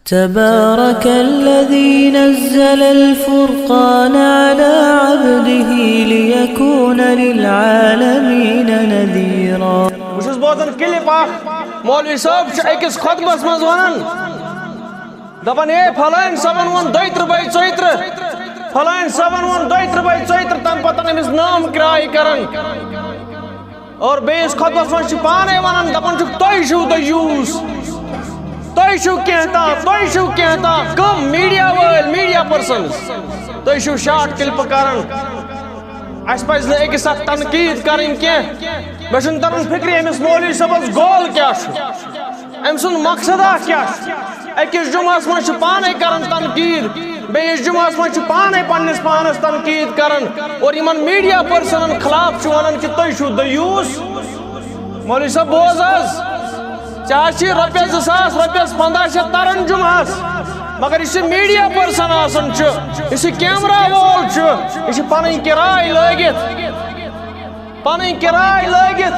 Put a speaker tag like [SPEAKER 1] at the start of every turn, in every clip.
[SPEAKER 1] تبارك الذي نزل الفرقان على عبده ليكون للعالمين نذيرا.
[SPEAKER 2] بس بوزن کلپ مولوی صاحب اکس خطبس مز ونان دپان اے فلان صاحبن ون 2 بائی 4 فلان صاحبن ون 2 بائی 4 تم پتن امس نام کرای کرن اور بیس خطبس مز پانے ونان دپان تُہۍ چھِو دیوٗس تُہۍ چھِو کینٛہہ کم میڈیا وٲلۍ میڈیا پٔرسنز تُہۍ چھِو شاٹ کلپ کران اس پزِ نہٕ أکِس اکھ تنقیٖد کرٕنۍ کینٛہہ مےٚ چھُنہٕ تران فکرِ أمِس مولوی صٲبس گول کیٛاہ چھُ أمۍ سُنٛد مقصدا کیٛاہ چھُ أکِس جُمعس منٛز چھُ پانے کران تنقیٖد بیٚیِس جُمعس منٛز چھُ پانے پننِس پانس تنقیٖد کران اور یِمن میڈیا پٔرسنن خلاف چھُ ونان کہِ تُہۍ چھِو دیوٗس مولوی صٲب بوز حظ ژےٚ چھِ رۄپیس 2000 رۄپیس 1500 تران جُمعس مگر یُس یہِ میڈیا پٔرسن آسان چھُ یُس یہِ کیمرا وول چھُ یہِ چھُ پنٕنۍ کِراے لٲگِتھ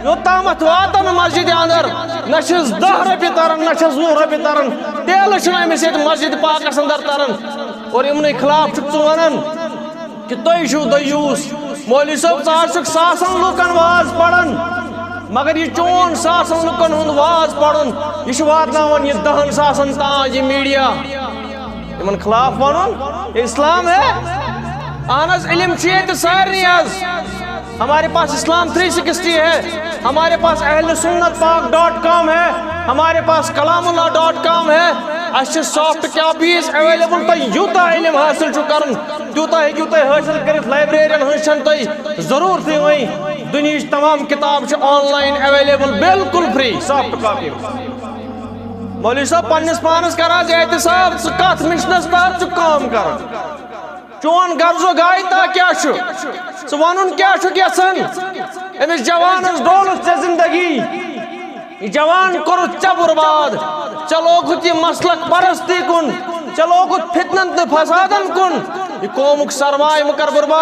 [SPEAKER 2] یوٚتامتھ واتن مسجد اندر نہ چھِس 10 رۄپیہِ تران نہ چھِس 20 رۄپیہِ تران تیلہٕ چھُنہٕ أمِس ییٚتہِ مسجد پاکس اندر تران اور یِمنٕے خلاف چھُکھ ژٕ ونان کہِ تُہۍ چھِو دیوٗس مولوی صٲب ژٕ حظ چھُکھ ساسن لُکن واز پران مگر یہ چون ساسن لُکن ہُنٛد واز پرُن یہ چھُ واتناوان یہ 10 ساسن تام یہ میڈیا یمن خلاف ونُن اسلام ہے اہن حظ علم چھُ ییٚتہِ سارنٕے حظ ہمارے پاس اسلام 360 ہے ہمارے پاس اہل سنت پاک.com ہے ہمارے پاس کلام اللہ.com ہے اس سافٹ کاپیز اویلیبل تہ یوتہ علم حاصل چھُ کرن تیوتہ ہیٚکِو تُہۍ حٲصل کٔرِتھ لائبریرین ہٕنٛز چھنہٕ تۄہہِ ضروٗرتٕے وۄنۍ دُنیہٕچ تمام کتاب چھِ آن لائن اویلیبل بالکل فری سافٹ کاپی مولوی صاحب پننس پانس کر حظ احتساب ژٕ کتھ مشنس تحت چھُکھ کٲم کران چون غرض و غایتہ کیٛاہ چھُ ژٕ ونُن کیٛاہ چھُکھ یژھان أمِس جوانس ڈولُتھ ژےٚ زندگی یہ جوان کوٚرُتھ ژےٚ برباد ژےٚ لوگُتھ یہ مسلک پرستی کُن ژےٚ لوگُتھ فتنن تہٕ فسادن کُن یہ قومُک سرمایہ مہ کر برباد